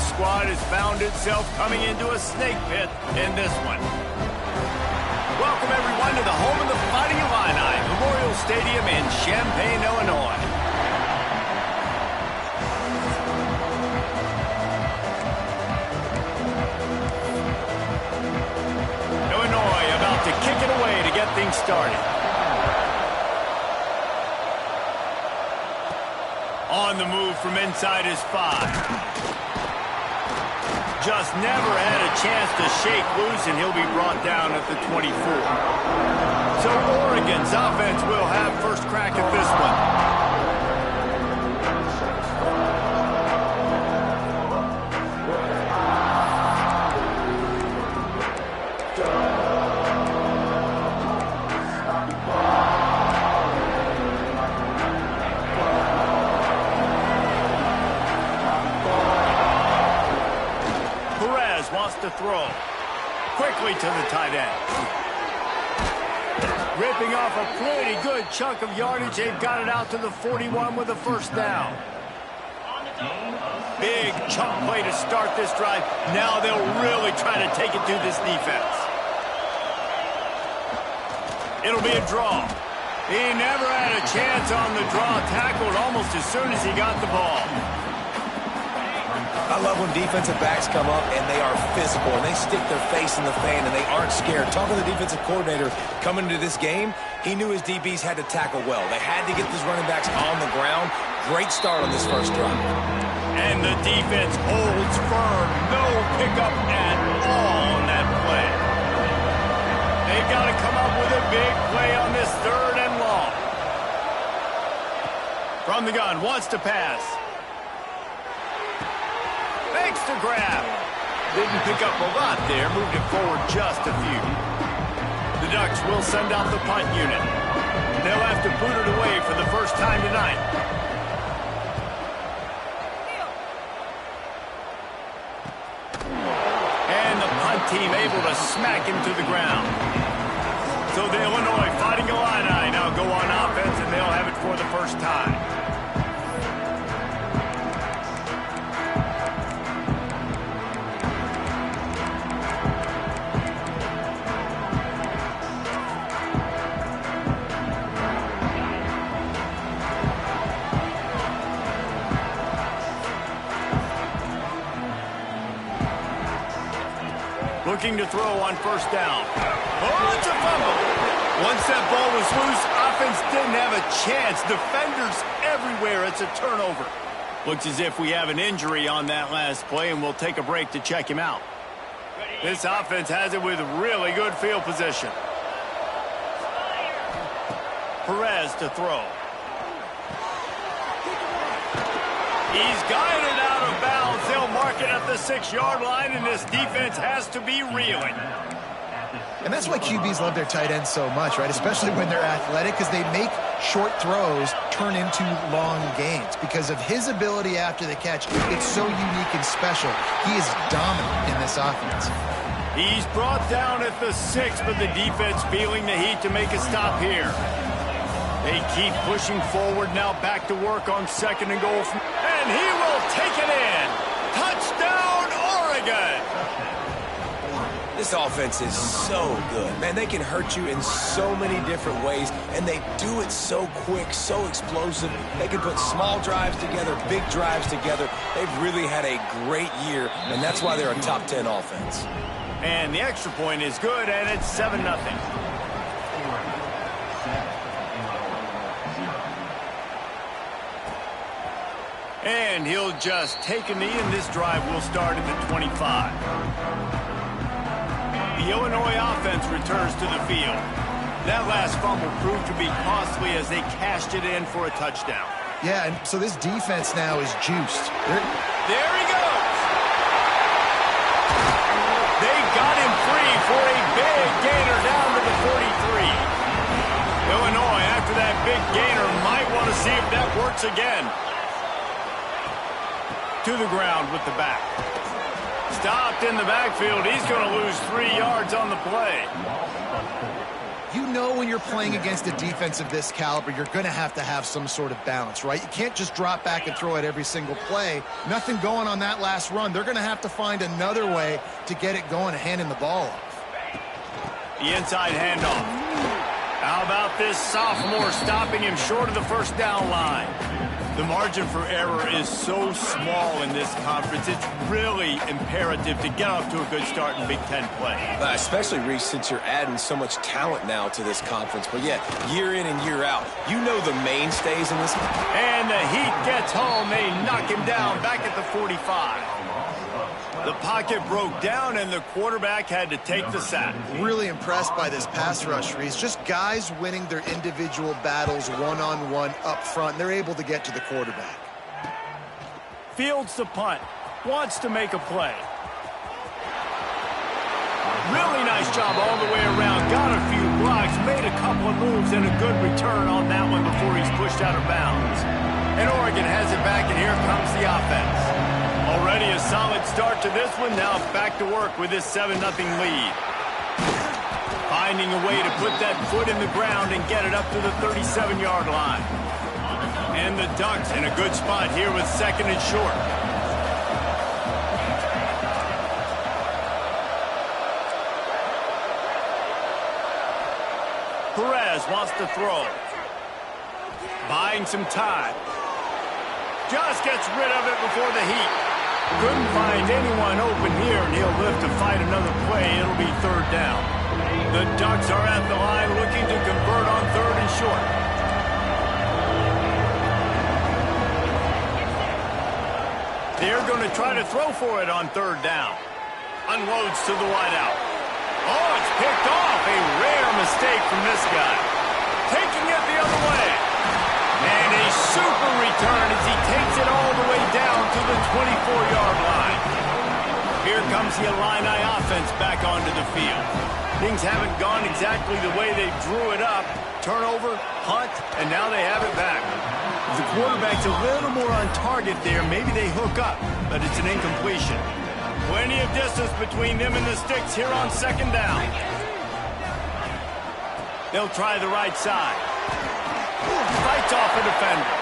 squad has found itself coming into a snake pit in this one. Welcome, everyone, to the home of the Fighting Illini, Memorial Stadium in Champaign, Illinois. Illinois about to kick it away to get things started. On the move from inside his 5. Just never had a chance to shake loose, and he'll be brought down at the 24. So Oregon's offense will have first crack at this one. To throw quickly to the tight end, ripping off a pretty good chunk of yardage. They've got it out to the 41 with a first down. Big chunk play to start this drive. Now they'll really try to take it to this defense. It'll be a draw. He never had a chance on the draw, tackled almost as soon as he got the ball. I love when defensive backs come up and they are physical and they stick their face in the fan and they aren't scared. Talking to the defensive coordinator coming into this game, he knew his DBs had to tackle well. They had to get these running backs on the ground. Great start on this first drive. And the defense holds firm. No pickup at all on that play. They've got to come up with a big play on this 3rd and long. From the gun, wants to pass. Makes the grab. Didn't pick up a lot there. Moved it forward just a few. The Ducks will send out the punt unit. They'll have to boot it away for the first time tonight. And the punt team able to smack him to the ground. So the Illinois Fighting Illini now go on offense, and they'll have it for the first time. Looking to throw on first down. Oh, it's a fumble. Once that ball was loose, offense didn't have a chance. Defenders everywhere. It's a turnover. Looks as if we have an injury on that last play, and we'll take a break to check him out. This offense has it with really good field position. Perez to throw. He's guided out of bounds. They'll mark it at the 6-yard line, and this defense has to be reeling. And that's why QBs love their tight ends so much, right? Especially when they're athletic, because they make short throws turn into long gains. Because of his ability after the catch, it's so unique and special. He is dominant in this offense. He's brought down at the 6, but the defense feeling the heat to make a stop here. They keep pushing forward now, back to work on 2nd and goal. And he will take it in. Touchdown, Oregon! This offense is so good. Man, they can hurt you in so many different ways, and they do it so quick, so explosive. They can put small drives together, big drives together. They've really had a great year, and that's why they're a top 10 offense. And the extra point is good, and it's 7-0. And he'll just take a knee, and this drive will start at the 25. The Illinois offense returns to the field. That last fumble proved to be costly as they cashed it in for a touchdown. Yeah, and so this defense now is juiced. There he goes. They got him free for a big gainer down to the 43. Illinois, after that big gainer, might want to see if that works again. To the ground with the back. Stopped in the backfield. He's going to lose 3 yards on the play. You know when you're playing against a defense of this caliber, you're going to have some sort of balance, right? You can't just drop back and throw it every single play. Nothing going on that last run. They're going to have to find another way to get it going and handing the ball off. The inside handoff. How about this sophomore stopping him short of the first down line? The margin for error is so small in this conference. It's really imperative to get off to a good start in Big Ten play. Especially, Reese, since you're adding so much talent now to this conference. But, yeah, year in and year out, you know the mainstays in this. And the Heat gets home. They knock him down back at the 45. The pocket broke down, and the quarterback had to take the sack. Really impressed by this pass rush, Reese. Just guys winning their individual battles one-on-one up front. They're able to get to the quarterback. Fields the punt. Wants to make a play. Really nice job all the way around. Got a few blocks, made a couple of moves, and a good return on that one before he's pushed out of bounds. And Oregon has it back, and here comes the offense. Already a solid start to this one. Now back to work with this 7-0 lead. Finding a way to put that foot in the ground and get it up to the 37-yard line. And the Ducks in a good spot here with 2nd and short. Perez wants to throw. Buying some time. Just gets rid of it before the Heat. Couldn't find anyone open here, and he'll live to fight another play. It'll be 3rd down. The Ducks are at the line looking to convert on 3rd and short. They're going to try to throw for it on 3rd down. Unloads to the wideout. Oh, it's picked off. A rare mistake from this guy. Taking it the other way. And a super return as he takes it all the way down to the 24-yard line. Here comes the Illini offense back onto the field. Things haven't gone exactly the way they drew it up. Turnover, punt, and now they have it back. The quarterback's a little more on target there. Maybe they hook up, but it's an incompletion. Plenty of distance between them and the sticks here on 2nd down. They'll try the right side. Fights off a defender.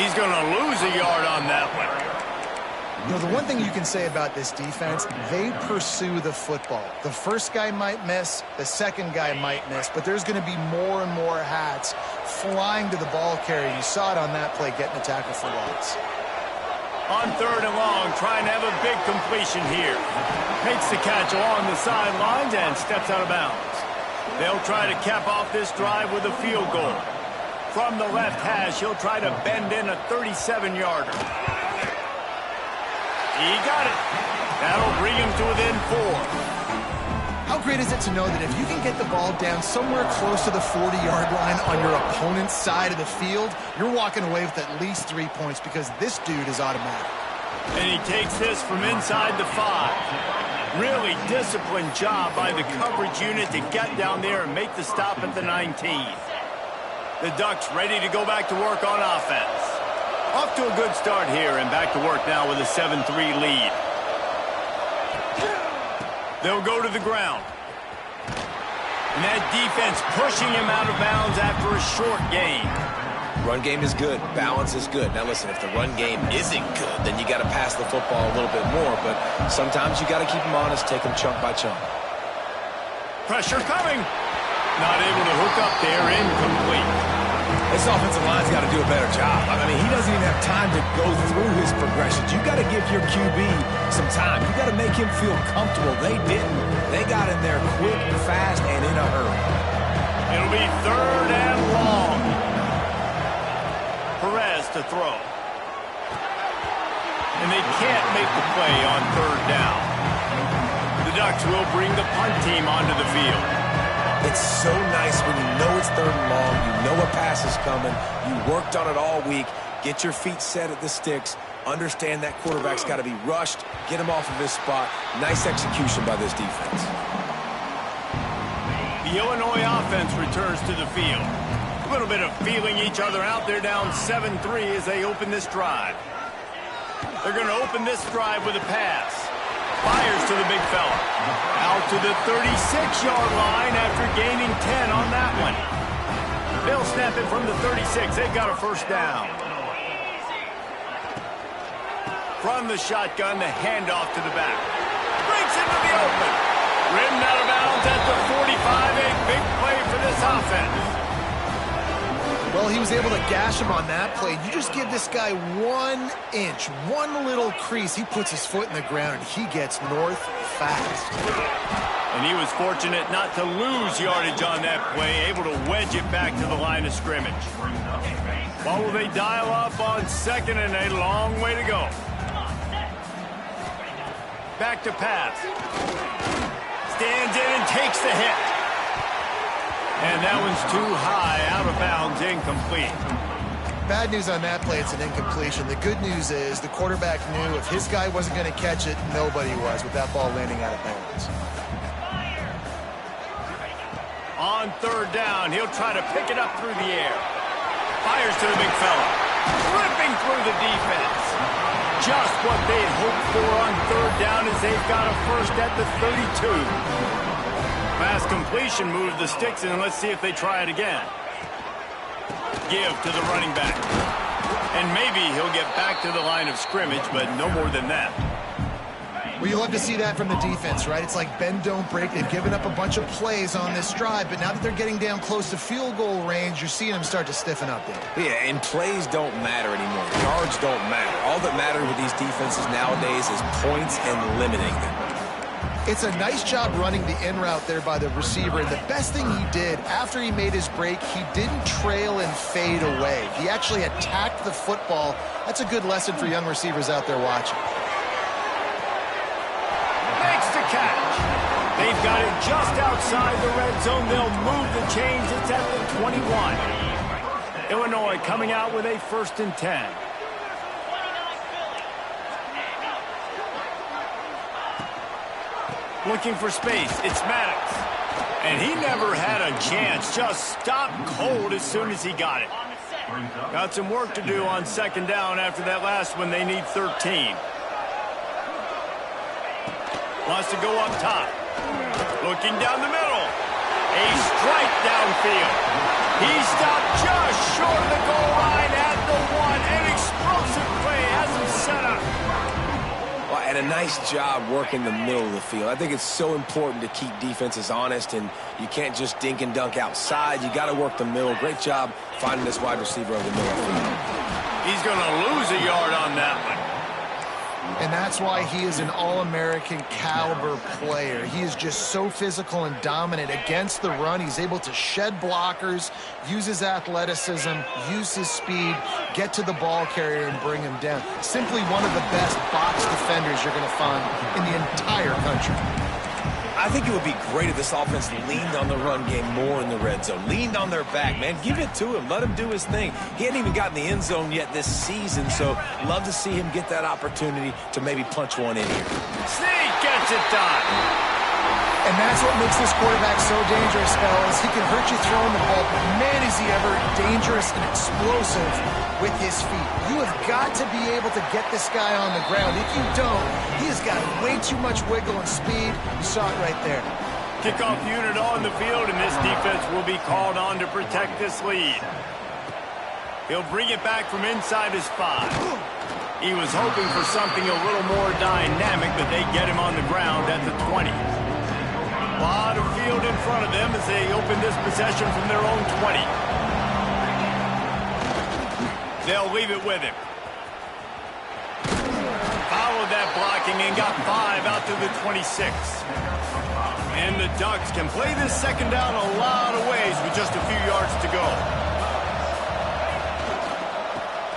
He's going to lose a yard on that one. You know, the one thing you can say about this defense, they pursue the football. The first guy might miss, the second guy might miss, but there's going to be more and more hats flying to the ball carrier. You saw it on that play, getting a tackle for loss. On 3rd and long, trying to have a big completion here. Makes the catch along the sidelines and steps out of bounds. They'll try to cap off this drive with a field goal. From the left hash, he'll try to bend in a 37-yarder. He got it. That'll bring him to within 4. How great is it to know that if you can get the ball down somewhere close to the 40-yard line on your opponent's side of the field, you're walking away with at least 3 points because this dude is automatic. And he takes this from inside the 5. Really disciplined job by the coverage unit to get down there and make the stop at the 19. The Ducks ready to go back to work on offense. Off to a good start here and back to work now with a 7-3 lead. They'll go to the ground. And that defense pushing him out of bounds after a short gain. Run game is good. Balance is good. Now, listen, if the run game isn't good, then you got to pass the football a little bit more. But sometimes you got to keep them honest, take them chunk by chunk. Pressure coming. Not able to hook up there, incomplete. This offensive line's got to do a better job. I mean, he doesn't even have time to go through his progressions. You got to give your QB some time. You got to make him feel comfortable. They didn't. They got in there quick, fast, and in a hurry. It'll be 3rd and long. Perez to throw. And they can't make the play on 3rd down. The Ducks will bring the punt team onto the field. It's so nice when you know it's 3rd and long, you know a pass is coming, you worked on it all week, get your feet set at the sticks, understand that quarterback's got to be rushed, get him off of his spot. Nice execution by this defense. The Illinois offense returns to the field. A little bit of feeling each other out. They're down 7-3 as they open this drive. They're going to open this drive with a pass. Fires to the big fella. Out to the 36-yard line after gaining 10 on that one. They'll snap it from the 36. They've got a first down. From the shotgun, the handoff to the back. Breaks into the open. Rimmed out of bounds at the 45. A big play for this offense. Well, he was able to gash him on that play. You just give this guy 1 inch, one little crease. He puts his foot in the ground. He gets north fast. And he was fortunate not to lose yardage on that play, able to wedge it back to the line of scrimmage. What will they dial up on second and a long way to go? Back to pass. Stands in and takes the hit. And that one's too high, out of bounds, incomplete. Bad news on that play, it's an incompletion. The good news is the quarterback knew if his guy wasn't going to catch it, nobody was with that ball landing out of bounds. On third down, he'll try to pick it up through the air. Fires to the big fella. Ripping through the defense. Just what they'd hoped for on third down as they've got a first at the 32. Fast completion moved the sticks in. Let's see if they try it again. Give to the running back. And maybe he'll get back to the line of scrimmage, but no more than that. Well, you love to see that from the defense, right? It's like bend, don't break. They've given up a bunch of plays on this drive, but now that they're getting down close to field goal range, you're seeing them start to stiffen up there. Yeah, and plays don't matter anymore. Yards don't matter. All that matters with these defenses nowadays is points and limiting them. It's a nice job running the in route there by the receiver, and the best thing he did after he made his break, he didn't trail and fade away. He actually attacked the football. That's a good lesson for young receivers out there watching. Makes the catch. They've got it just outside the red zone. They'll move the chains. It's at the 21. Illinois coming out with a 1st and 10. Looking for space. It's Maddox. And he never had a chance. Just stopped cold as soon as he got it. Got some work to do on second down after that last one. They need 13. Wants to go up top. Looking down the middle. A strike downfield. He stopped just short of the goal line at the 1. An explosive play has him set up. Well, and a nice job working the middle of the field. I think it's so important to keep defenses honest, and you can't just dink and dunk outside. You got to work the middle. Great job finding this wide receiver over the middle of the field. He's going to lose a yard on that one. And that's why he is an All-American caliber player. He is just so physical and dominant against the run. He's able to shed blockers, use his athleticism, use his speed, get to the ball carrier and bring him down. Simply one of the best box defenders you're going to find in the entire country. I think it would be great if this offense leaned on the run game more in the red zone. Leaned on their back, man. Give it to him. Let him do his thing. He hadn't even gotten the end zone yet this season, so love to see him get that opportunity to maybe punch one in here. Sneak gets it done. And that's what makes this quarterback so dangerous, fellas. He can hurt you throwing the ball, but man, is he ever dangerous and explosive with his feet. You have got to be able to get this guy on the ground. If you don't, he has got way too much wiggle and speed. You saw it right there. Kickoff unit on the field, and this defense will be called on to protect this lead. He'll bring it back from inside his 5. He was hoping for something a little more dynamic, but they get him on the ground at the 20. A lot of field in front of them as they open this possession from their own 20. They'll leave it with him. Followed that blocking and got 5 out to the 26. And the Ducks can play this second down a lot of ways with just a few yards to go.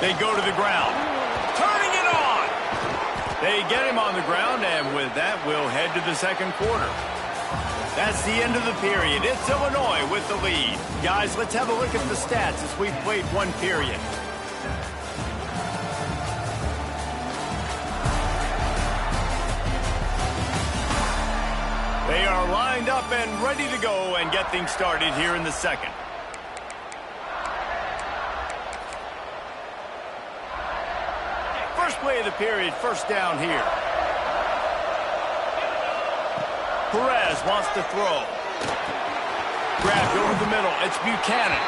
They go to the ground. Turning it on! They get him on the ground, and with that, we'll head to the second quarter. That's the end of the period. It's Illinois with the lead. Guys, let's have a look at the stats as we've played one period. They are lined up and ready to go and get things started here in the second. First play of the period, first down here. Perez wants to throw. Grabbed over the middle. It's Buchanan.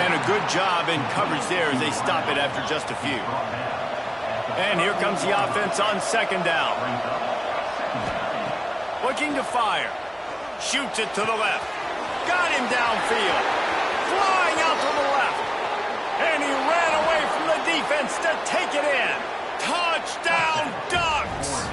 And a good job in coverage there as they stop it after just a few. And here comes the offense on second down. Looking to fire. Shoots it to the left. Got him downfield. Flying out to the left. And he ran away from the defense to take it in. Touchdown, Ducks!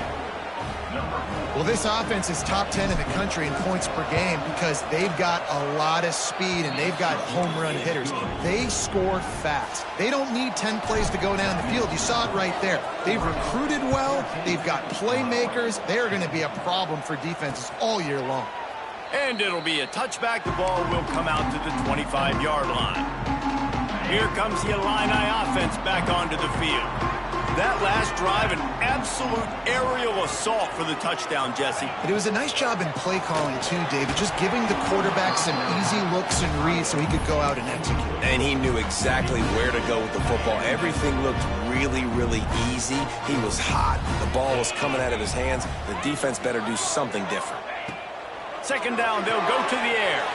Well, this offense is top 10 in the country in points per game because they've got a lot of speed and they've got home run hitters. They score fast. They don't need 10 plays to go down the field. You saw it right there. They've recruited well. They've got playmakers. They're going to be a problem for defenses all year long. And it'll be a touchback. The ball will come out to the 25-yard line. Here comes the Illini offense back onto the field. That last drive, an absolute aerial assault for the touchdown, Jesse. But it was a nice job in play calling, too, David. Just giving the quarterback some easy looks and reads so he could go out and execute. And he knew exactly where to go with the football. Everything looked really, really easy. He was hot. The ball was coming out of his hands. The defense better do something different. Second down, they'll go to the air.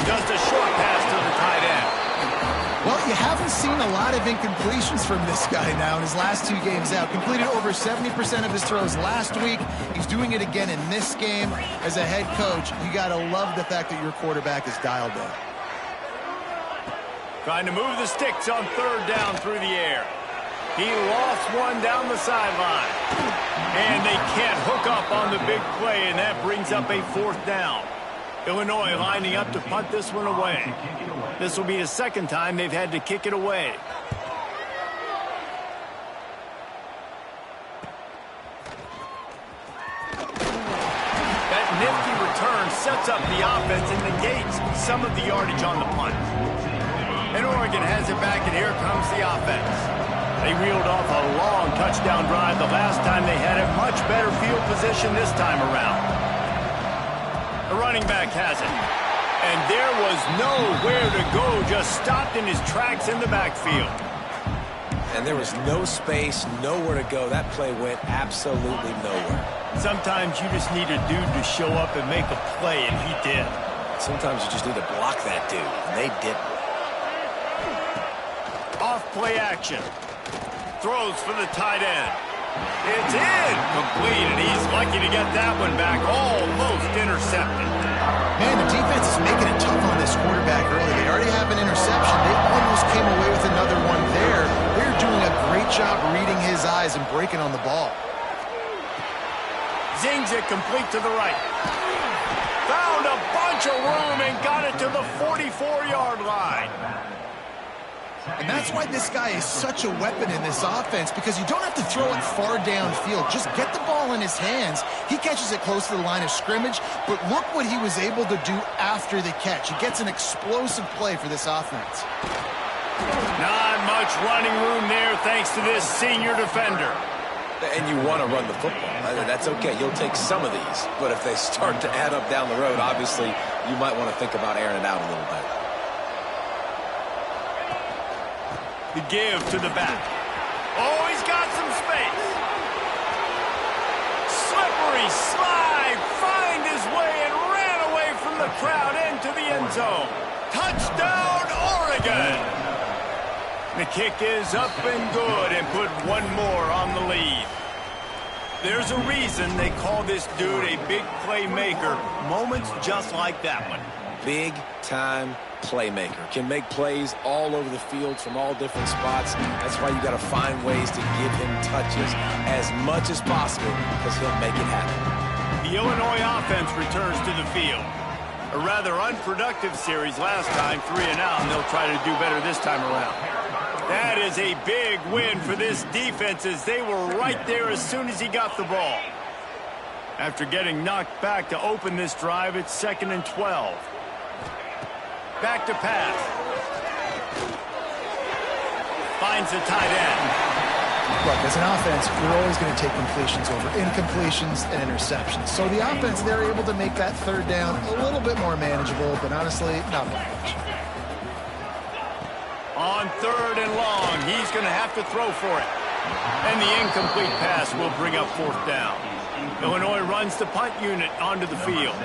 Just a short pass to the tight end. Well, you haven't seen a lot of incompletions from this guy now in his last 2 games out. Completed over 70% of his throws last week. He's doing it again in this game. As a head coach, you got to love the fact that your quarterback is dialed in. Trying to move the sticks on third down through the air. He lost one down the sideline. And they can't hook up on the big play, and that brings up a fourth down. Illinois lining up to punt this one away. This will be the second time they've had to kick it away. That nifty return sets up the offense and negates some of the yardage on the punt. And Oregon has it back, and here comes the offense. They reeled off a long touchdown drive the last time they had a much better field position this time around. The running back has it. And there was nowhere to go, just stopped in his tracks in the backfield. And there was no space, nowhere to go. That play went absolutely nowhere. Sometimes you just need a dude to show up and make a play, and he did. Sometimes you just need to block that dude, and they didn't. Off play action. Throws for the tight end. It's in. Complete, and he's lucky to get that one back. Almost intercepted. Man, the defense is making it tough on this quarterback early. They already have an interception. They almost came away with another one there. They're doing a great job reading his eyes and breaking on the ball. Zings it complete to the right. Found a bunch of room and got it to the 44-yard line. And that's why this guy is such a weapon in this offense, because you don't have to throw it far downfield. Just get the ball in his hands. He catches it close to the line of scrimmage, but look what he was able to do after the catch. He gets an explosive play for this offense. Not much running room there thanks to this senior defender. And you want to run the football. That's okay. You'll take some of these. But if they start to add up down the road, obviously, you might want to think about airing it out a little bit. The give to the back. Oh, he's got some space. Slippery slide. Find his way and ran away from the crowd into the end zone. Touchdown, Oregon. The kick is up and good and put one more on the lead. There's a reason they call this dude a big playmaker. Moments just like that one. Big-time playmaker. Can make plays all over the field from all different spots. That's why you got to find ways to give him touches as much as possible, because he'll make it happen. The Illinois offense returns to the field. A rather unproductive series last time, 3 and out, and they'll try to do better this time around. That is a big win for this defense, as they were right there as soon as he got the ball. After getting knocked back to open this drive, it's 2nd and 12. Back to pass. Finds the tight end. Look, as an offense, you're always going to take completions over incompletions and interceptions. So the offense, they're able to make that third down a little bit more manageable, but honestly, not very much. On 3rd and long, he's going to have to throw for it. And the incomplete pass will bring up 4th down. Illinois runs runs the punt unit onto the field.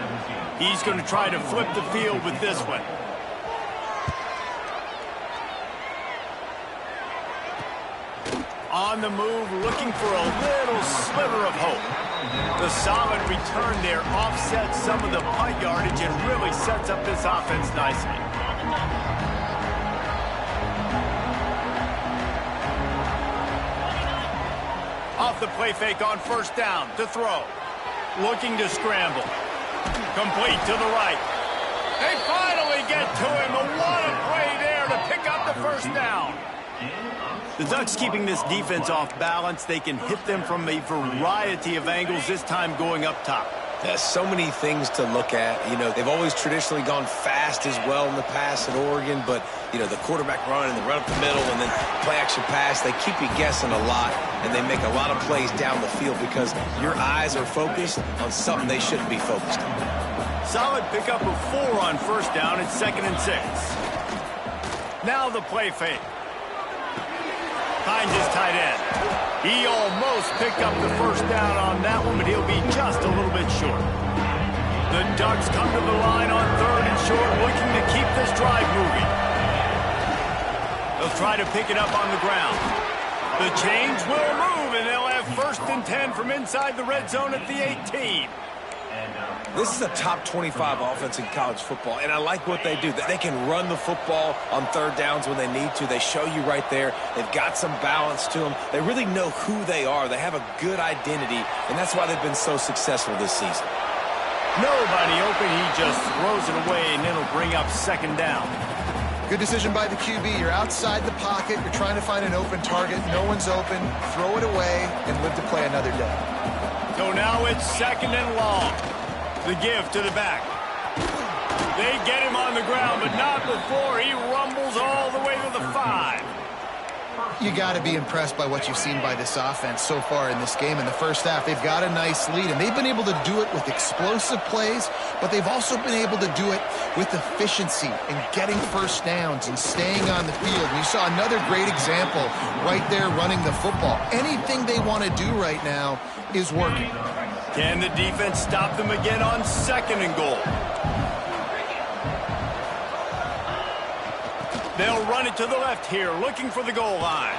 He's going to try to flip the field with this one. On the move, looking for a little sliver of hope. The solid return there offsets some of the punt yardage and really sets up this offense nicely. Off the play fake on first down to throw. Looking to scramble. Complete to the right. They finally get to him. What a play there to pick up the first down. The Ducks keeping this defense off balance. They can hit them from a variety of angles, this time going up top. There's so many things to look at. You know, they've always traditionally gone fast as well in the past at Oregon, but, you know, the quarterback run and the run up the middle and then play action pass, they keep you guessing a lot, and they make a lot of plays down the field because your eyes are focused on something they shouldn't be focused on. Solid pickup of 4 on first down. It's 2nd and 6. Now the play fake. Finds his tight end. He almost picked up the first down on that one, but he'll be just a little bit short. The Ducks come to the line on 3rd and short, looking to keep this drive moving. They'll try to pick it up on the ground. The chains will move, and they'll have 1st and 10 from inside the red zone at the 18. This is a top 25 offense in college football, and I like what they do. They can run the football on 3rd downs when they need to. They show you right there. They've got some balance to them. They really know who they are. They have a good identity, and that's why they've been so successful this season. Nobody open. He just throws it away, and it'll bring up 2nd down. Good decision by the QB. You're outside the pocket. You're trying to find an open target. No one's open. Throw it away and live to play another day. So now it's 2nd and long. The give to the back. They get him on the ground, but not before he rumbles all the way to the 5. You got to be impressed by what you've seen by this offense so far in this game. In the first half, they've got a nice lead, and they've been able to do it with explosive plays, but they've also been able to do it with efficiency and getting first downs and staying on the field. And you saw another great example right there running the football. Anything they want to do right now is working. Can the defense stop them again on 2nd and goal? They'll run it to the left here, looking for the goal line.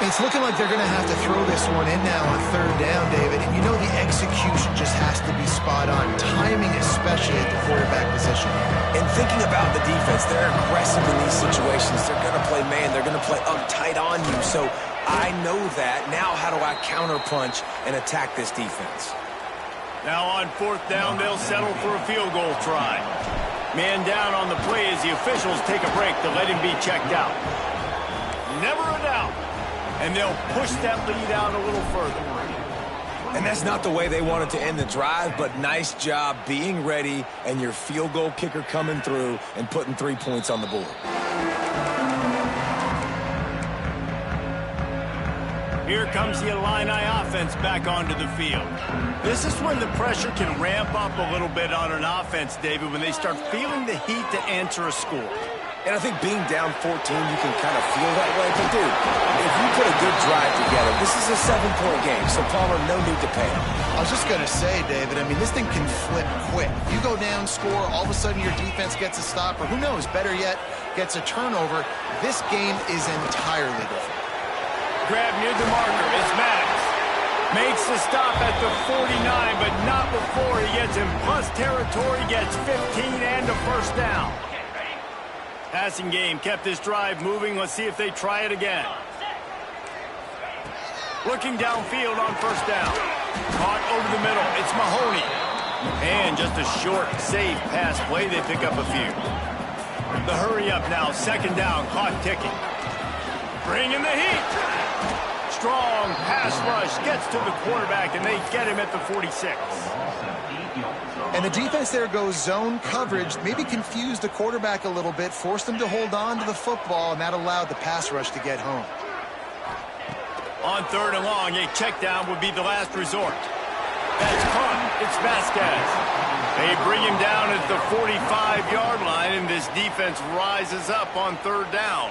It's looking like they're going to have to throw this one in now on 3rd down, David. And you know the execution just has to be spot on. Timing, especially at the quarterback position. And thinking about the defense, they're aggressive in these situations. They're going to play man. They're going to play uptight on you. So I know that. Now how do I counterpunch and attack this defense? Now on 4th down, they'll settle for a field goal try. Man down on the play as the officials take a break to let him be checked out. Never a doubt. And they'll push that lead out a little further. And that's not the way they wanted to end the drive, but nice job being ready and your field goal kicker coming through and putting 3 points on the board. Here comes the Illini offense back onto the field. This is when the pressure can ramp up a little bit on an offense, David, when they start feeling the heat to answer a score. And I think being down 14, you can kind of feel that way. But, dude, if you put a good drive together, this is a 7-point game, so Palmer, no need to panic. I was just going to say, David, I mean, this thing can flip quick. You go down, score, all of a sudden your defense gets a stop, or who knows, better yet, gets a turnover. This game is entirely different. Grab near the marker. It's Maddox. Makes the stop at the 49, but not before he gets in plus territory, gets 15 and a first down. Passing game kept this drive moving. Let's see if they try it again. Looking downfield on first down. Caught over the middle. It's Mahoney. And just a short, safe pass play. They pick up a few. The hurry up now. 2nd down. Clock ticking. Bringing the heat. Strong pass rush gets to the quarterback, and they get him at the 46. And the defense there goes zone coverage, maybe confused the quarterback a little bit, forced him to hold on to the football, and that allowed the pass rush to get home. On 3rd and long, a check down would be the last resort. That's caught. It's Vasquez. They bring him down at the 45-yard line, and this defense rises up on 3rd down.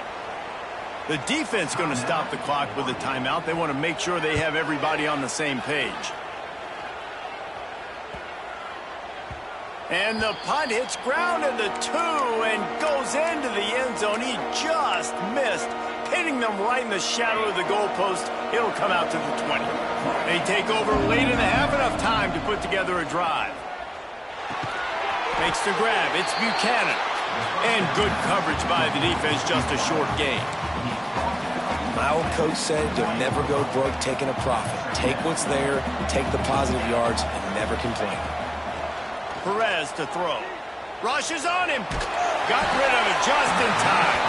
The defense going to stop the clock with a timeout. They want to make sure they have everybody on the same page. And the punt hits ground in the 2 and goes into the end zone. He just missed, hitting them right in the shadow of the goalpost. It'll come out to the 20. They take over late in the half, enough time to put together a drive. Makes the grab. It's Buchanan. And good coverage by the defense, just a short gain. My old coach said you'll never go broke taking a profit. Take what's there, take the positive yards, and never complain. Perez to throw. Rushes on him. Got rid of it just in time.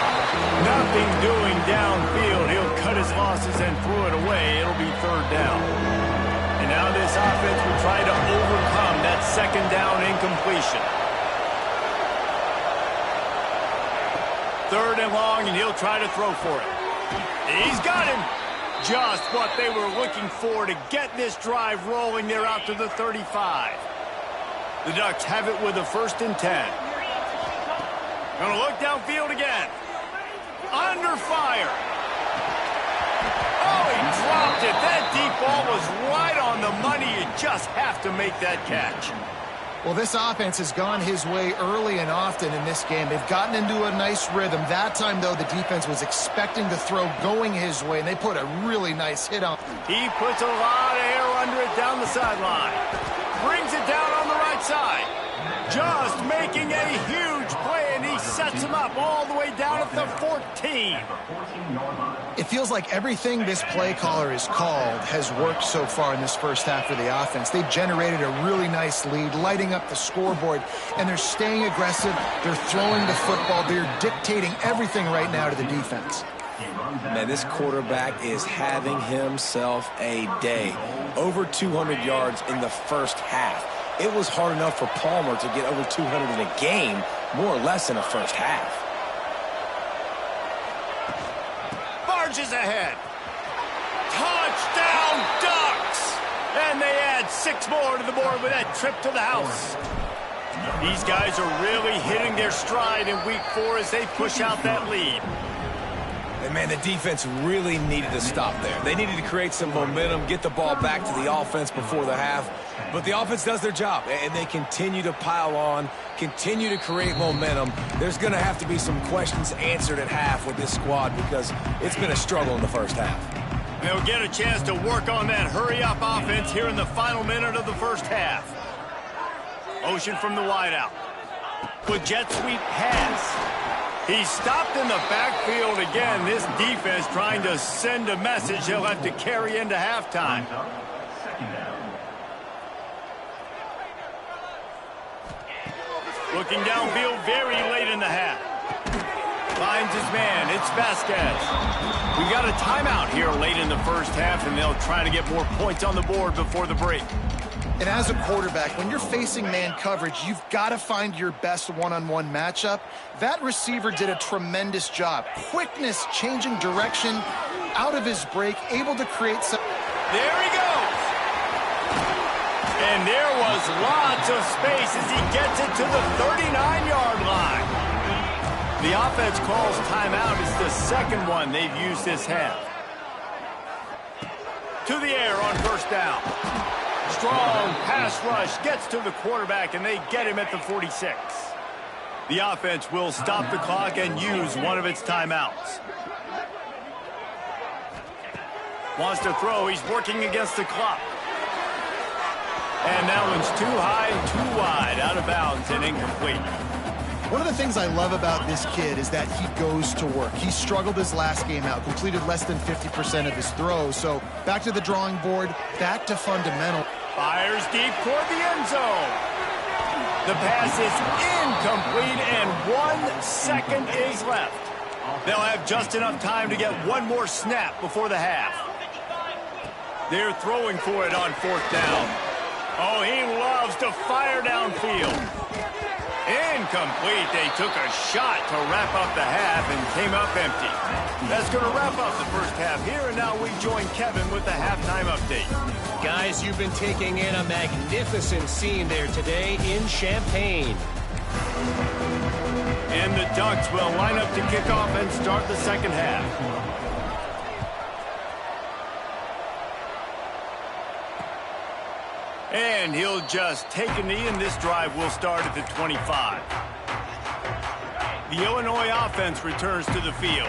Nothing doing downfield. He'll cut his losses and throw it away. It'll be 3rd down. And now this offense will try to overcome that 2nd down incompletion. 3rd and long, and he'll try to throw for it. He's got him. Just what they were looking for to get this drive rolling. They're out to the 35. The Ducks have it with a 1st and 10. Gonna look downfield again. Under fire. Oh, he dropped it. That deep ball was right on the money. You just have to make that catch. Well, this offense has gone his way early and often in this game. They've gotten into a nice rhythm. That time, though, the defense was expecting the throw going his way, and they put a really nice hit on. He puts a lot of air under it down the sideline. Brings it down on the right side. Just making a huge play, and he sets him up all the way down at the 14. It feels like everything this play caller has called has worked so far in this first half for the offense. They've generated a really nice lead, lighting up the scoreboard, and they're staying aggressive. They're throwing the football. They're dictating everything right now to the defense. Man, this quarterback is having himself a day. Over 200 yards in the first half. It was hard enough for Palmer to get over 200 in a game, more or less in the first half. Barges ahead. Touchdown, Ducks! And they add 6 more to the board with that trip to the house. These guys are really hitting their stride in week 4 as they push out that lead. And, man, the defense really needed to stop there. They needed to create some momentum, get the ball back to the offense before the half. But the offense does their job, and they continue to pile on, continue to create momentum. There's going to have to be some questions answered at half with this squad because it's been a struggle in the first half. They'll get a chance to work on that hurry-up offense here in the final minute of the first half. Motion from the wideout. With jet sweep pass. He's stopped in the backfield again. This defense trying to send a message he'll have to carry into halftime. Looking downfield very late in the half. Finds his man. It's Vasquez. We got a timeout here late in the first half, and they'll try to get more points on the board before the break. And as a quarterback, when you're facing man coverage, you've got to find your best one-on-one matchup. That receiver did a tremendous job. Quickness, changing direction, out of his break, able to create some... There he goes. And there was lots of space as he gets it to the 39-yard line. The offense calls timeout. It's the second one they've used this half. To the air on first down. Strong pass rush gets to the quarterback, and they get him at the 46. The offense will stop the clock and use one of its timeouts. Wants to throw. He's working against the clock. And that one's too high, too wide, out of bounds and incomplete. One of the things I love about this kid is that he goes to work. He struggled his last game out, completed less than 50% of his throws. So back to the drawing board, back to fundamental. Fires deep toward the end zone. The pass is incomplete, and 1 second is left. They'll have just enough time to get one more snap before the half. They're throwing for it on fourth down. Oh, he loves to fire downfield. Incomplete. They took a shot to wrap up the half and came up empty. That's going to wrap up the first half here, and now we join Kevin with the halftime update. Guys, you've been taking in a magnificent scene there today in Champaign. And the Ducks will line up to kick off and start the second half. And he'll just take a knee, and this drive will start at the 25. The Illinois offense returns to the field.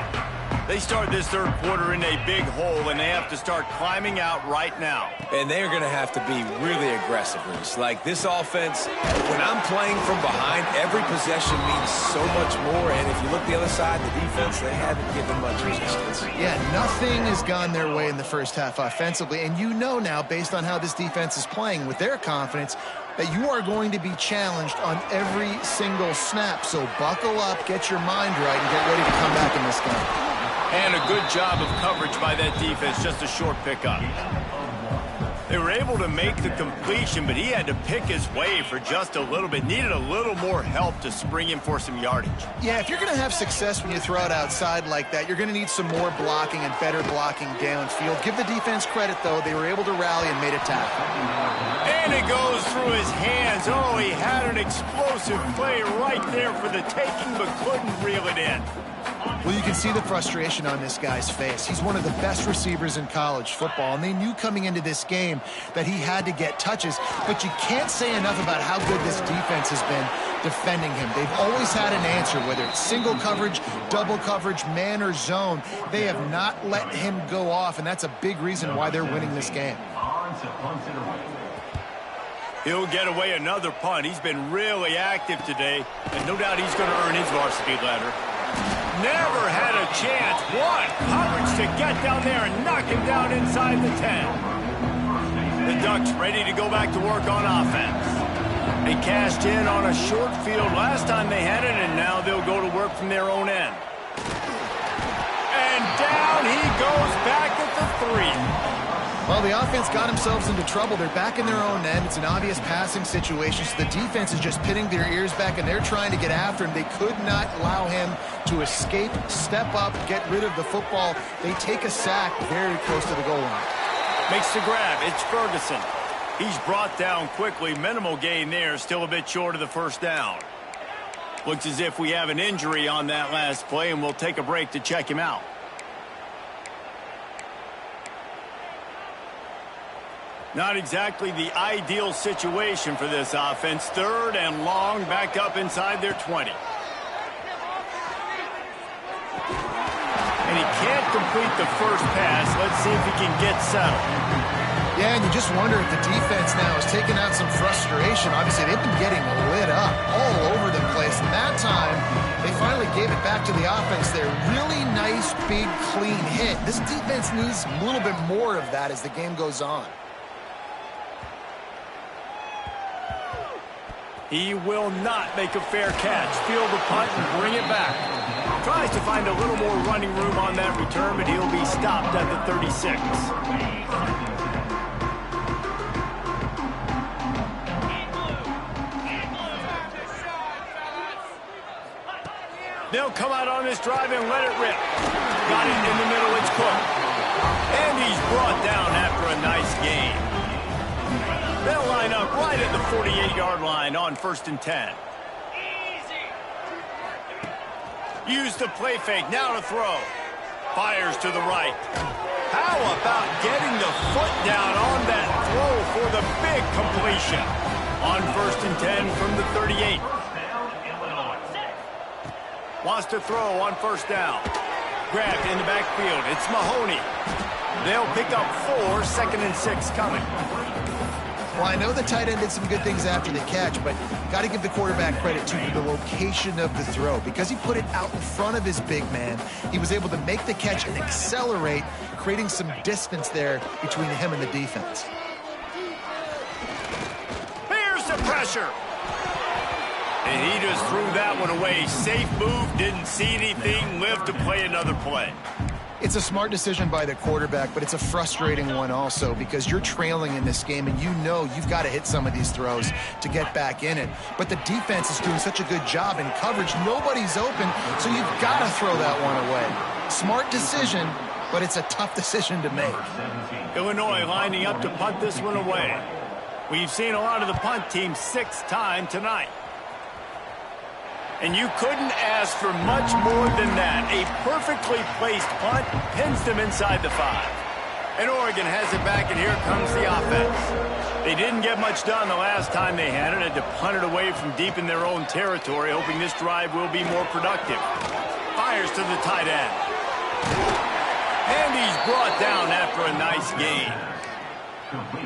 They start this third quarter in a big hole, and they have to start climbing out right now. And they're going to have to be really aggressive, Reese. Like this offense, when I'm playing from behind, every possession means so much more. And if you look the other side, the defense, they haven't given much resistance. Yeah, nothing has gone their way in the first half offensively. And you know now, based on how this defense is playing with their confidence, that you are going to be challenged on every single snap. So buckle up, get your mind right, and get ready to come back in this game. And a good job of coverage by that defense, just a short pickup. They were able to make the completion, but he had to pick his way for just a little bit. Needed a little more help to spring him for some yardage. Yeah, if you're going to have success when you throw it outside like that, you're going to need some more blocking and better blocking downfield. Give the defense credit, though. They were able to rally and made a tackle. And it goes through his hands. Oh, he had an explosive play right there for the taking, but couldn't reel it in. Well, you can see the frustration on this guy's face. He's one of the best receivers in college football, and they knew coming into this game that he had to get touches, but you can't say enough about how good this defense has been defending him. They've always had an answer, whether it's single coverage, double coverage, man or zone. They have not let him go off, and that's a big reason why they're winning this game. He'll get away another punt. He's been really active today, and no doubt he's going to earn his varsity letter. Never had a chance. One coverage to get down there and knock him down inside the 10. The Ducks ready to go back to work on offense. They cashed in on a short field last time they had it, and now they'll go to work from their own end. And down he goes back at the 3. Well, the offense got themselves into trouble. They're back in their own end. It's an obvious passing situation, so the defense is just pinning their ears back, and they're trying to get after him. They could not allow him to escape, step up, get rid of the football. They take a sack very close to the goal line. Makes the grab. It's Ferguson. He's brought down quickly. Minimal gain there. Still a bit short of the first down. Looks as if we have an injury on that last play, and we'll take a break to check him out. Not exactly the ideal situation for this offense. Third and long, back up inside their 20. And he can't complete the first pass. Let's see if he can get settled. Yeah, and you just wonder if the defense now is taking out some frustration. Obviously, they've been getting lit up all over the place. And that time, they finally gave it back to the offense there. Really nice, big, clean hit. This defense needs a little bit more of that as the game goes on. He will not make a fair catch. Field the punt and bring it back. Tries to find a little more running room on that return, but he'll be stopped at the 36. They'll come out on this drive and let it rip. Got it in the middle. It's Cook. And he's brought down after a nice gain. They'll line up right at the 48-yard line on 1st and 10. Use the play fake, now to throw. Fires to the right. How about getting the foot down on that throw for the big completion? On 1st and 10 from the 38. Wants to throw on 1st down. Grabbed in the backfield. It's Mahoney. They'll pick up 4, 2nd and 6 coming. Well, I know the tight end did some good things after the catch, but got to give the quarterback credit, too, for the location of the throw. Because he put it out in front of his big man, he was able to make the catch and accelerate, creating some distance there between him and the defense. Here's the pressure. And he just threw that one away. Safe move, didn't see anything, lived to play another play. It's a smart decision by the quarterback, but it's a frustrating one also because you're trailing in this game and you know you've got to hit some of these throws to get back in it. But the defense is doing such a good job in coverage. Nobody's open, so you've got to throw that one away. Smart decision, but it's a tough decision to make. Illinois lining up to punt this one away. We've seen a lot of the punt team 6th time tonight. And you couldn't ask for much more than that. A perfectly placed punt pins them inside the 5. And Oregon has it back, and here comes the offense. They didn't get much done the last time they had it. Had to punt it away from deep in their own territory, hoping this drive will be more productive. Fires to the tight end. And he's brought down after a nice gain.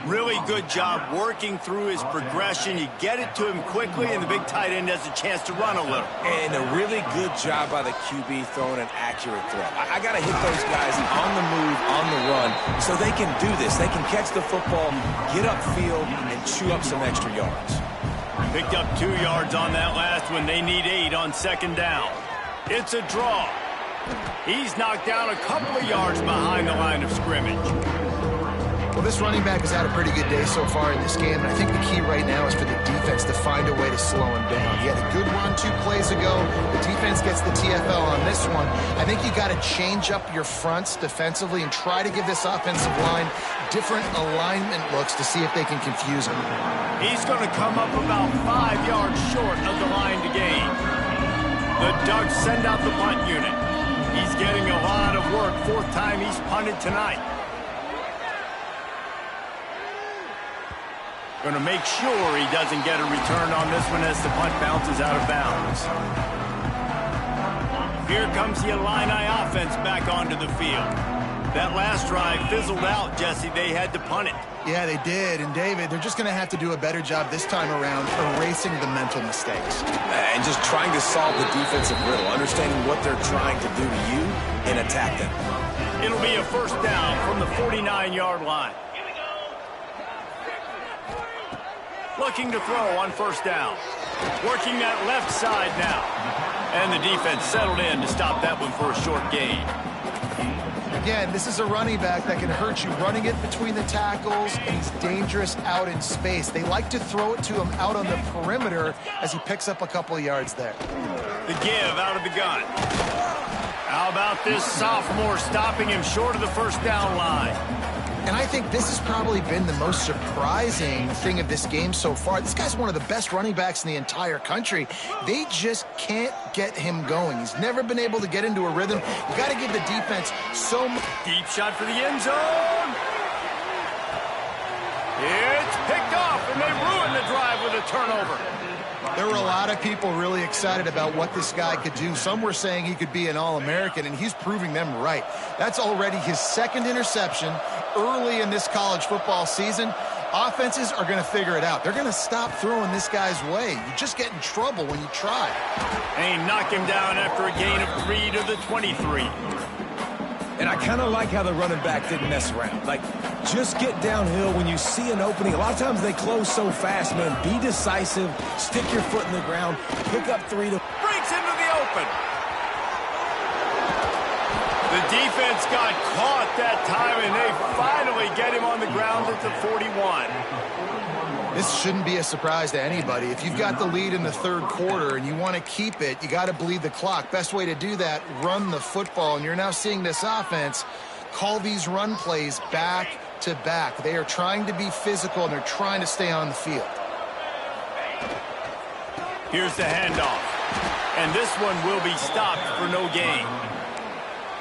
Really good job working through his progression. You get it to him quickly, and the big tight end has a chance to run a little. And a really good job by the QB throwing an accurate throw. I got to hit those guys on the move, on the run, so they can do this. They can catch the football, get upfield, and chew up some extra yards. Picked up 2 yards on that last one. They need 8 on second down. It's a draw. He's knocked down a couple of yards behind the line of scrimmage. Well, this running back has had a pretty good day so far in this game, and I think the key right now is for the defense to find a way to slow him down. He had a good run 2 plays ago. The defense gets the TFL on this one. I think you got to change up your fronts defensively and try to give this offensive line different alignment looks to see if they can confuse him. He's going to come up about 5 yards short of the line to gain. The Ducks send out the punt unit. He's getting a lot of work. 4th time he's punted tonight. Going to make sure he doesn't get a return on this one as the punt bounces out of bounds. Here comes the Illini offense back onto the field. That last drive fizzled out, Jesse. They had to punt it. Yeah, they did. And, David, they're just going to have to do a better job this time around erasing the mental mistakes. And just trying to solve the defensive riddle, understanding what they're trying to do to you and attack them. It'll be a first down from the 49-yard line. Looking to throw on first down. Working that left side now. And the defense settled in to stop that one for a short gain. Again, this is a running back that can hurt you, running it between the tackles, and he's dangerous out in space. They like to throw it to him out on the perimeter as he picks up a couple of yards there. The give out of the gun. How about this sophomore stopping him short of the first down line? And I think this has probably been the most surprising thing of this game so far. This guy's one of the best running backs in the entire country. They just can't get him going. He's never been able to get into a rhythm. You got to give the defense so much. Deep shot for the end zone. It's picked off, and they ruin the drive with a turnover. There were a lot of people really excited about what this guy could do. Some were saying he could be an All-American, and he's proving them right. That's already his 2nd interception early in this college football season. Offenses are going to figure it out. They're going to stop throwing this guy's way. You just get in trouble when you try. And he knocked him down after a gain of 3 to the 23. And I kind of like how the running back didn't mess around. Like, just get downhill when you see an opening. A lot of times they close so fast, man. Be decisive. Stick your foot in the ground. Pick up 3 to... Breaks into the open. The defense got caught that time, and they finally get him on the ground at the 41. This shouldn't be a surprise to anybody. If you've got the lead in the 3rd quarter and you want to keep it, you got to bleed the clock. Best way to do that, run the football. And you're now seeing this offense call these run plays back to back. They are trying to be physical, and they're trying to stay on the field. Here's the handoff. And this one will be stopped for no gain.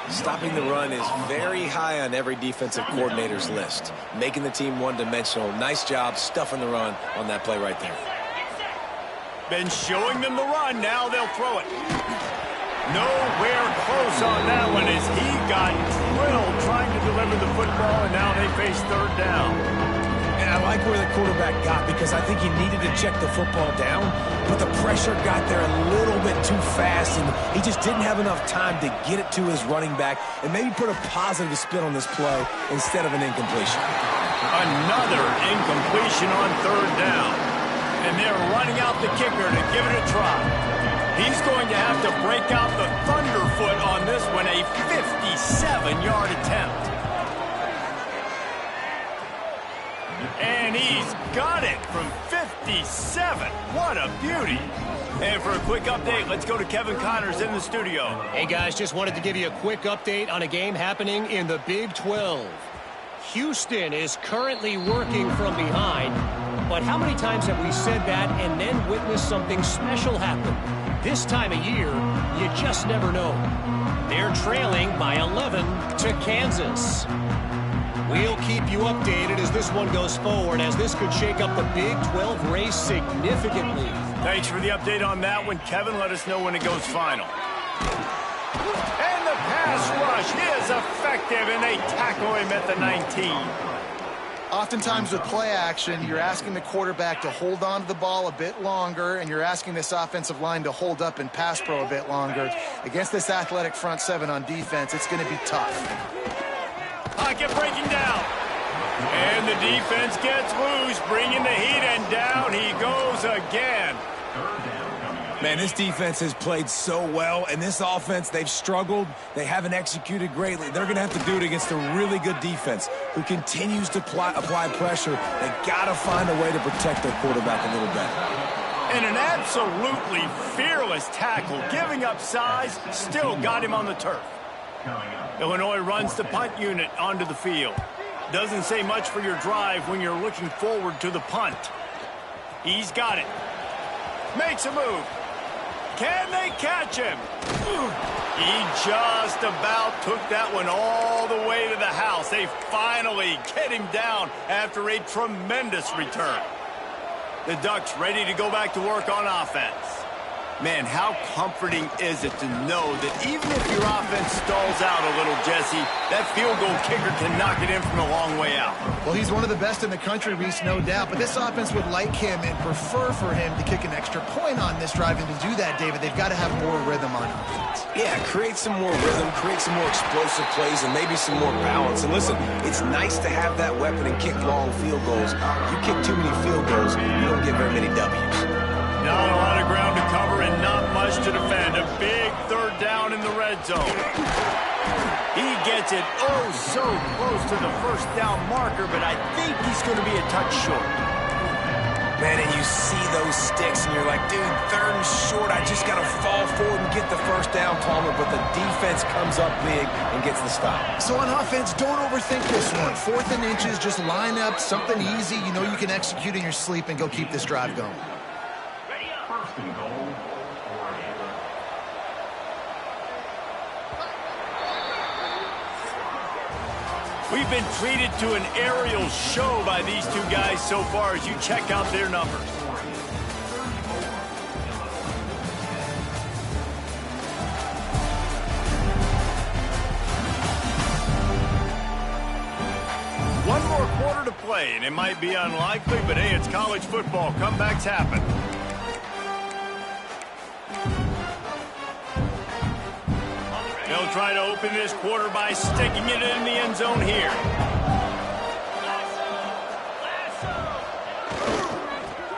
Stopping the run is very high on every defensive coordinator's list. Making the team one-dimensional. Nice job stuffing the run on that play right there. Been showing them the run. Now they'll throw it. Nowhere close on that one as he got drilled trying to deliver the football, and now they face 3rd down. And I like where the quarterback got because I think he needed to check the football down, but the pressure got there a little bit too fast, and he just didn't have enough time to get it to his running back and maybe put a positive spin on this play instead of an incompletion. Another incompletion on 3rd down. And they're running out the kicker to give it a try. He's going to have to break out the thunderfoot on this one, a 57-yard attempt. And he's got it from 57. What a beauty. And for a quick update, let's go to Kevin Connors in the studio. Hey, guys, just wanted to give you a quick update on a game happening in the Big 12. Houston is currently working from behind, but how many times have we said that and then witnessed something special happen? This time of year, you just never know. They're trailing by 11 to Kansas. We'll keep you updated as this one goes forward, as this could shake up the Big 12 race significantly. Thanks for the update on that one, Kevin. Let us know when it goes final. And the pass rush is effective, and they tackle him at the 19. Oftentimes with play action, you're asking the quarterback to hold on to the ball a bit longer, and you're asking this offensive line to hold up and pass pro a bit longer. Against this athletic front seven on defense, it's going to be tough. Pocket breaking down. And the defense gets loose, bringing the heat, and down he goes again. Man, this defense has played so well, and this offense, they've struggled. They haven't executed greatly. They're going to have to do it against a really good defense who continues to apply pressure. They got to find a way to protect their quarterback a little better. And an absolutely fearless tackle, giving up size, still got him on the turf. Illinois runs the punt unit onto the field. Doesn't say much for your drive when you're looking forward to the punt. He's got it. Makes a move. Can they catch him? He just about took that one all the way to the house. They finally get him down after a tremendous return. The Ducks ready to go back to work on offense. Man, how comforting is it to know that even if your offense stalls out a little, Jesse, that field goal kicker can knock it in from a long way out. Well, he's one of the best in the country, Reese, no doubt. But this offense would like him and prefer for him to kick an extra point on this drive. And to do that, David, they've got to have more rhythm on offense. Yeah, create some more rhythm, create some more explosive plays, and maybe some more balance. And listen, it's nice to have that weapon and kick long field goals. You kick too many field goals, you don't get very many W's. Not a lot of ground to cover and not much to defend. A big third down in the red zone. He gets it oh so close to the first down marker, but I think he's going to be a touch short. Man, and you see those sticks, and you're like, dude, third and short. I just got to fall forward and get the first down, Palmer, but the defense comes up big and gets the stop. So on offense, don't overthink this one. 4th and inches, just line up something easy. You know you can execute in your sleep and go keep this drive going. We've been treated to an aerial show by these two guys so far as you check out their numbers. One more quarter to play, and it might be unlikely, but hey, it's college football. Comebacks happen. They'll try to open this quarter by sticking it in the end zone here.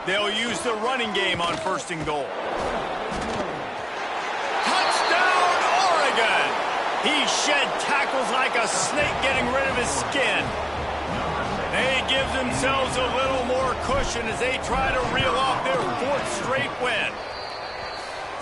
They'll use the running game on 1st and goal. Touchdown, Oregon! He shed tackles like a snake getting rid of his skin. They give themselves a little more cushion as they try to reel off their 4th straight win.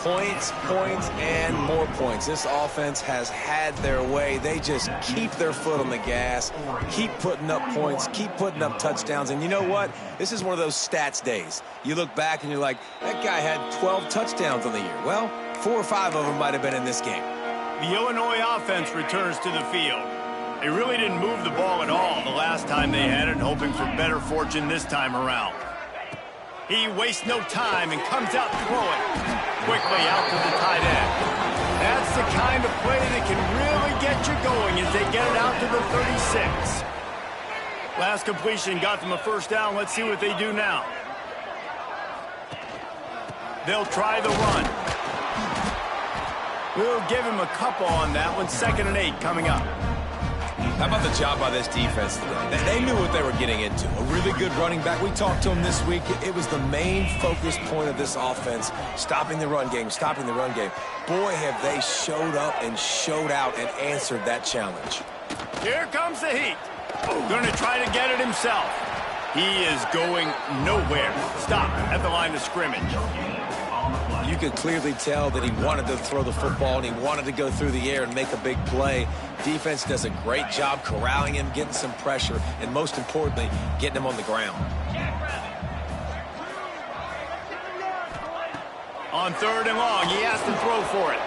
Points, points, and more points. This offense has had their way. They just keep their foot on the gas, keep putting up points, keep putting up touchdowns. And you know what? This is one of those stats days. You look back and you're like, that guy had 12 touchdowns on the year. Well, 4 or 5 of them might have been in this game. The Illinois offense returns to the field. They really didn't move the ball at all the last time they had it, hoping for better fortune this time around. He wastes no time and comes out throwing quickly out to the tight end. That's the kind of play that can really get you going as they get it out to the 36. Last completion got them a first down. Let's see what they do now. They'll try the run. We'll give him a couple on that one. 2nd and 8 coming up. How about the job by this defense today? They knew what they were getting into. A really good running back. We talked to him this week. It was the main focus point of this offense, stopping the run game, stopping the run game. Boy, have they showed up and showed out and answered that challenge. Here comes the heat. Going to try to get it himself. He is going nowhere. Stop at the line of scrimmage. You could clearly tell that he wanted to throw the football and he wanted to go through the air and make a big play. Defense does a great job corralling him, getting some pressure, and most importantly, getting him on the ground. On 3rd and long, he has to throw for it.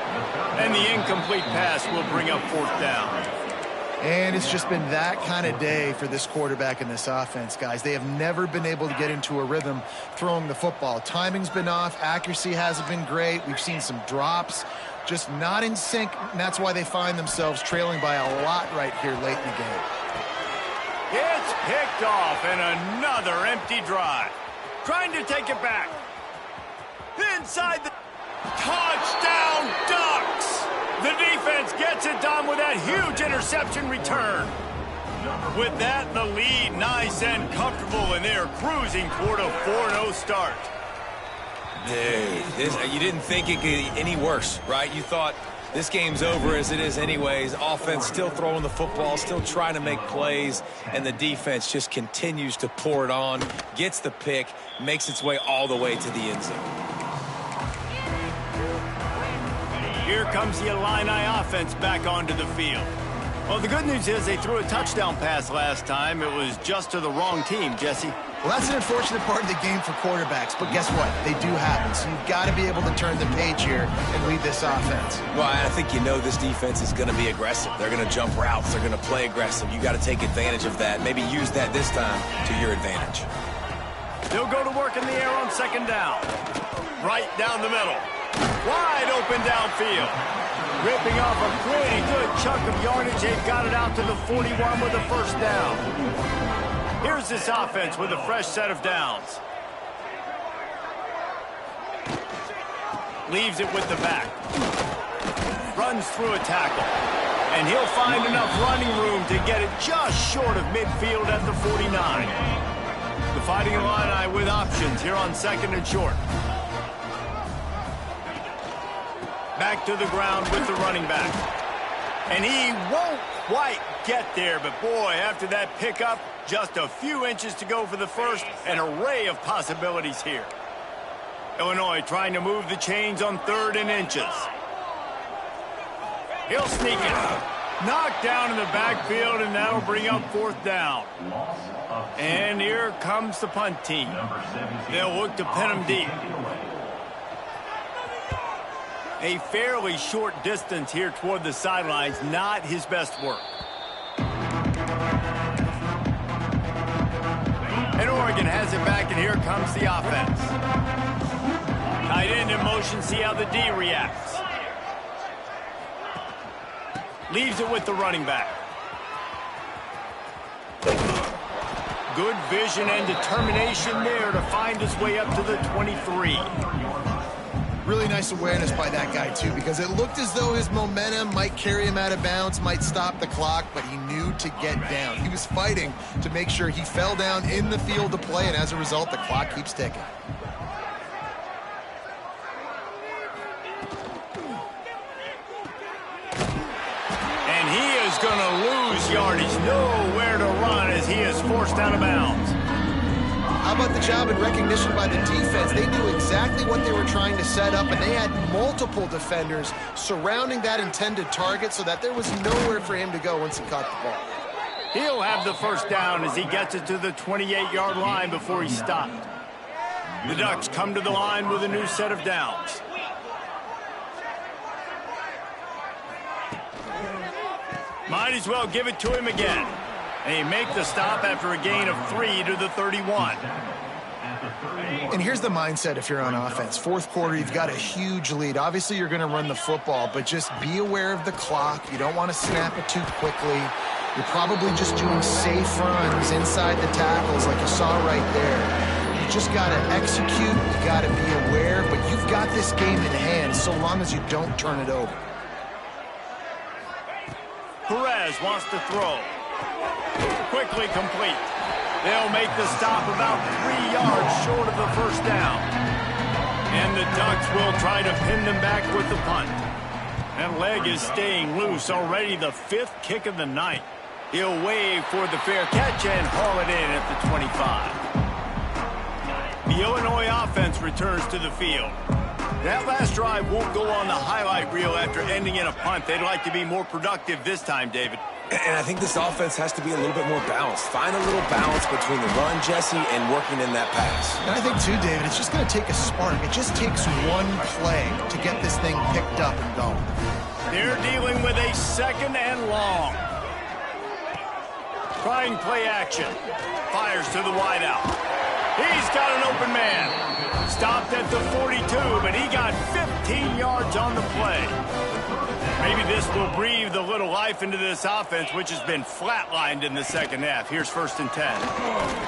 And the incomplete pass will bring up 4th down. And it's just been that kind of day for this quarterback and this offense, guys. They have never been able to get into a rhythm throwing the football. Timing's been off. Accuracy hasn't been great. We've seen some drops. Just not in sync, and that's why they find themselves trailing by a lot right here late in the game. It's picked off, and another empty drive. Trying to take it back. Inside the touchdown Ducks. The defense gets it done with that huge interception return. With that, the lead nice and comfortable, and they're cruising toward a 4-0 start. Dude, you didn't think it could get any worse, right? You thought this game's over as it is anyways. Offense still throwing the football, still trying to make plays, and the defense just continues to pour it on, gets the pick, makes its way all the way to the end zone. Here comes the Illini offense back onto the field. Well, the good news is they threw a touchdown pass last time. It was just to the wrong team, Jesse. Well, that's an unfortunate part of the game for quarterbacks, but guess what? They do happen, so you've got to be able to turn the page here and lead this offense. Well, I think you know this defense is going to be aggressive. They're going to jump routes. They're going to play aggressive. You got to take advantage of that. Maybe use that this time to your advantage. They'll go to work in the air on second down. Right down the middle. Wide open downfield. Ripping off a pretty good chunk of yardage. They've got it out to the 41 with a first down. Here's this offense with a fresh set of downs. Leaves it with the back. Runs through a tackle. And he'll find enough running room to get it just short of midfield at the 49. The Fighting Illini with options here on second and short. Back to the ground with the running back. And he won't quite get there, but boy, after that pickup, just a few inches to go for the first, an array of possibilities here. Illinois trying to move the chains on 3rd and inches. He'll sneak it. Knocked down in the backfield, and that'll bring up 4th down. And here comes the punt team. They'll look to pin him deep. A fairly short distance here toward the sidelines, not his best work. And Oregon has it back, and here comes the offense. Tight end in motion, see how the D reacts. Leaves it with the running back. Good vision and determination there to find his way up to the 23. Really nice awareness by that guy, too, because it looked as though his momentum might carry him out of bounds, might stop the clock, but he knew to get down. He was fighting to make sure he fell down in the field to play, and as a result, the clock keeps ticking. And he is going to lose yardage. Nowhere to run as he is forced out of bounds. How about the job and recognition by the defense? They knew exactly what they were trying to set up, and they had multiple defenders surrounding that intended target so that there was nowhere for him to go once he caught the ball. He'll have the first down as he gets it to the 28-yard line before he stopped. The Ducks come to the line with a new set of downs. Might as well give it to him again. They make the stop after a gain of 3 to the 31. And here's the mindset if you're on offense. 4th quarter, you've got a huge lead. Obviously, you're going to run the football, but just be aware of the clock. You don't want to snap it too quickly. You're probably just doing safe runs inside the tackles like you saw right there. You just got to execute. You got to be aware, but you've got this game in hand so long as you don't turn it over. Perez wants to throw. Quickly complete. They'll make the stop about 3 yards short of the first down. And the Ducks will try to pin them back with the punt. That leg is staying loose. Already the 5th kick of the night. He'll wave for the fair catch and haul it in at the 25. The Illinois offense returns to the field. That last drive won't go on the highlight reel after ending in a punt. They'd like to be more productive this time, David. And I think this offense has to be a little bit more balanced. Find a little balance between the run, Jesse, and working in that pass. And I think, too, David, it's just going to take a spark. It just takes one play to get this thing picked up and going. They're dealing with a 2nd and long. Trying play action. Fires to the wideout. He's got an open man. Stopped at the 42, but he got 15 yards on the play. Maybe this will breathe a little life into this offense, which has been flatlined in the second half. Here's 1st and 10.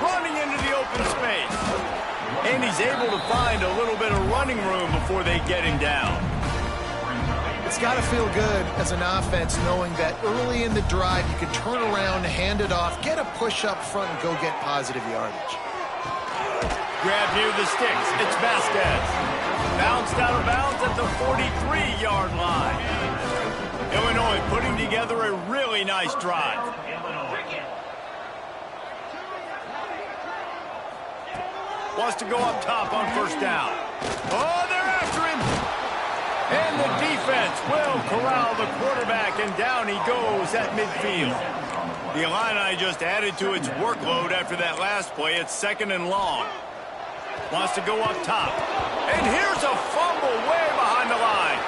Running into the open space. And he's able to find a little bit of running room before they get him down. It's got to feel good as an offense knowing that early in the drive you can turn around, hand it off, get a push up front, and go get positive yardage. Grab near the sticks. It's Vasquez. Bounced out of bounds at the 43-yard line. Illinois putting together a really nice drive. Wants to go up top on 1st down. Oh, they're after him. And the defense will corral the quarterback, and down he goes at midfield. The Illini just added to its workload after that last play. It's 2nd and long. Wants to go up top. And here's a fumble way behind the line.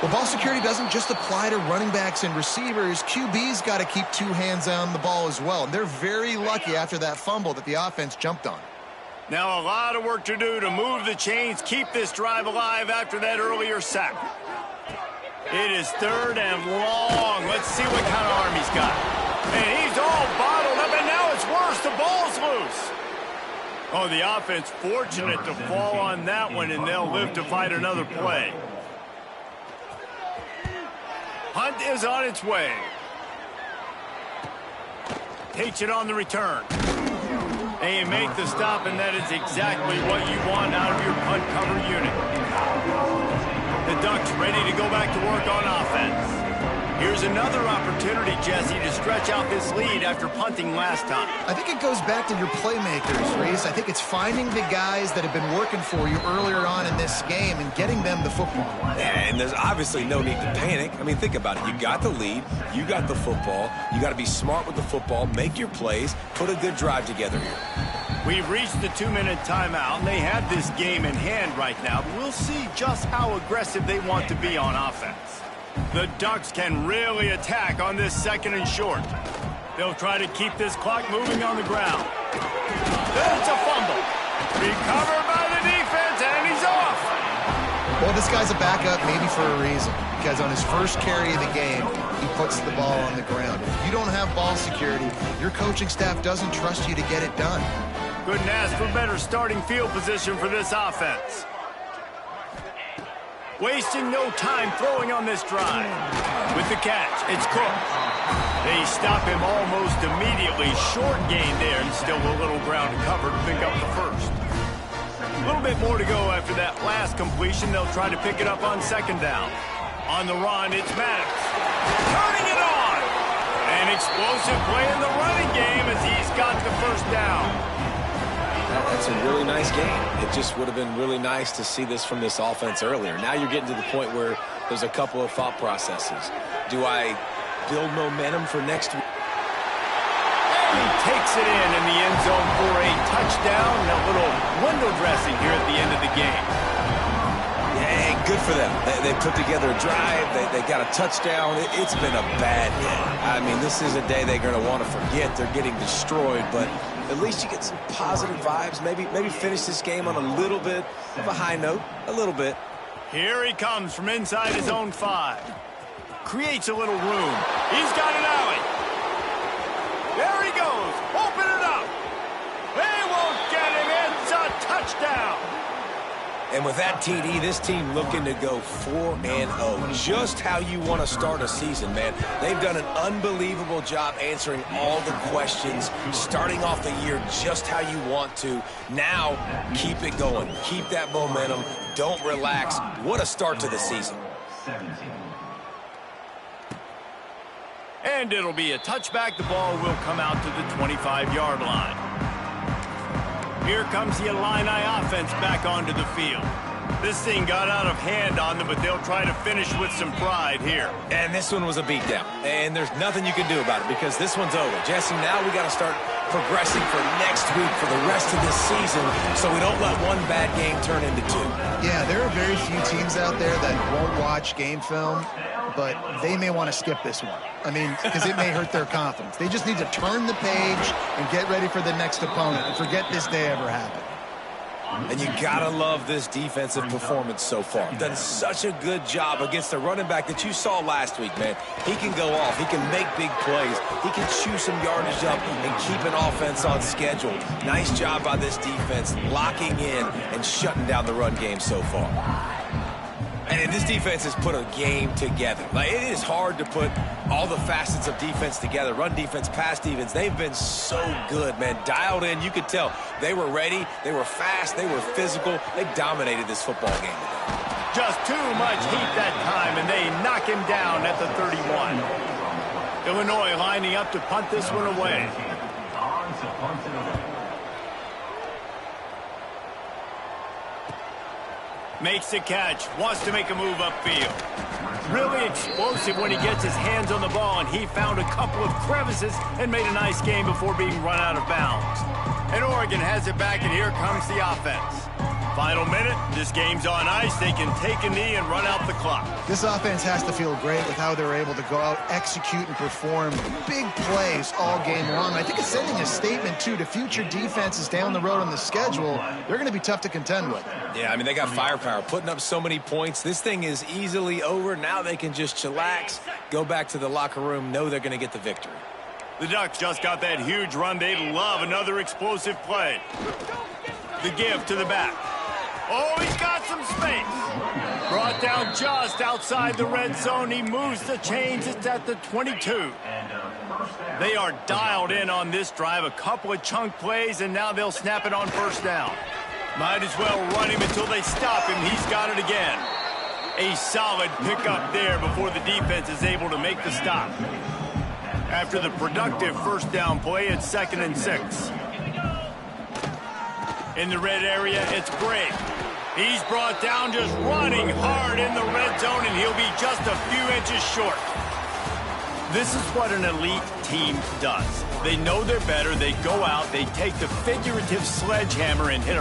Well, ball security doesn't just apply to running backs and receivers. QB's got to keep 2 hands on the ball as well. And they're very lucky after that fumble that the offense jumped on. Now a lot of work to do to move the chains, keep this drive alive after that earlier sack. It is 3rd and long. Let's see what kind of arm he's got. And he's all bottled up, and now it's worse. The ball's loose. Oh, the offense fortunate to fall on that one, and they'll live to fight another play. Hunt is on its way. Takes it on the return. And you make the stop, and that is exactly what you want out of your punt cover unit. The Ducks ready to go back to work on offense. Here's another opportunity, Jesse, to stretch out this lead after punting last time. I think it goes back to your playmakers, Reese. I think it's finding the guys that have been working for you earlier on in this game and getting them the football. And there's obviously no need to panic. I mean, think about it. You got the lead. You got the football. You got to be smart with the football, make your plays, put a good drive together here. We've reached the 2-minute timeout, and they have this game in hand right now. But we'll see just how aggressive they want to be on offense. The Ducks can really attack on this 2nd and short. They'll try to keep this clock moving on the ground. There's a fumble. Recovered by the defense, and he's off. Well, this guy's a backup maybe for a reason, because on his first carry of the game, he puts the ball on the ground. If you don't have ball security, your coaching staff doesn't trust you to get it done. Couldn't ask for better starting field position for this offense. Wasting no time throwing on this drive. With the catch, it's Cook. They stop him almost immediately. Short gain there, and still a little ground to cover to pick up the first. A little bit more to go after that last completion. They'll try to pick it up on 2nd down. On the run, it's Maddox. Turning it on! An explosive play in the running game as he's got the 1st down. That's a really nice game. It just would have been really nice to see this from this offense earlier. Now you're getting to the point where there's a couple of thought processes. Do I build momentum for next week? He takes it in the end zone for a touchdown. And a little window dressing here at the end of the game. Yeah, good for them. They put together a drive. They got a touchdown. It's been a bad day. I mean, this is a day they're going to want to forget. They're getting destroyed, but at least you get some positive vibes. Maybe finish this game on a little bit of a high note. A little bit. Here he comes from inside his own 5. Creates a little room. He's got an alley. There he goes. Open it up. They won't get him. It's a touchdown. And with that TD, this team looking to go 4-0. Just how you want to start a season, man. They've done an unbelievable job answering all the questions, starting off the year just how you want to. Now, keep it going. Keep that momentum. Don't relax. What a start to the season. And it'll be a touchback. The ball will come out to the 25-yard line. Here comes the Illini offense back onto the field. This thing got out of hand on them, but they'll try to finish with some pride here. And this one was a beatdown. And there's nothing you can do about it because this one's over. Jesse, now we got to start progressing for next week for the rest of this season so we don't let one bad game turn into two. Yeah, there are very few teams out there that won't watch game film, but they may want to skip this one. I mean, because it may hurt their confidence. They just need to turn the page and get ready for the next opponent and forget this day ever happened. And you gotta love this defensive performance so far. Done such a good job against a running back that you saw last week, man. He can go off. He can make big plays. He can chew some yardage up and keep an offense on schedule. Nice job by this defense locking in and shutting down the run game so far. And this defense has put a game together. Like, it is hard to put all the facets of defense together. Run defense, pass defense. They've been so good, man. Dialed in. You could tell they were ready. They were fast. They were physical. They dominated this football game today. Just too much heat that time, and they knock him down at the 31. Illinois lining up to punt this one away. Makes the catch, wants to make a move upfield. Really explosive when he gets his hands on the ball, and he found a couple of crevices and made a nice game before being run out of bounds. And Oregon has it back, and here comes the offense. Final minute, this game's on ice. They can take a knee and run out the clock. This offense has to feel great with how they're able to go out, execute, and perform big plays all game long. I think it's sending a statement, too, to future defenses down the road on the schedule. They're going to be tough to contend with. Yeah, I mean, they got firepower, putting up so many points. This thing is easily over. Now they can just chillax, go back to the locker room, know they're going to get the victory. The Ducks just got that huge run. They'd love another explosive play. The give to the back. Oh, he's got some space. Brought down just outside the red zone. He moves the chains. It's at the 22. They are dialed in on this drive. A couple of chunk plays, and now they'll snap it on first down. Might as well run him until they stop him. He's got it again. A solid pickup there before the defense is able to make the stop. After the productive first down play, it's 2nd and 6. In the red area, it's Gray. He's brought down just running hard in the red zone, and he'll be just a few inches short. This is what an elite team does. They know they're better. They go out, they take the figurative sledgehammer and hit a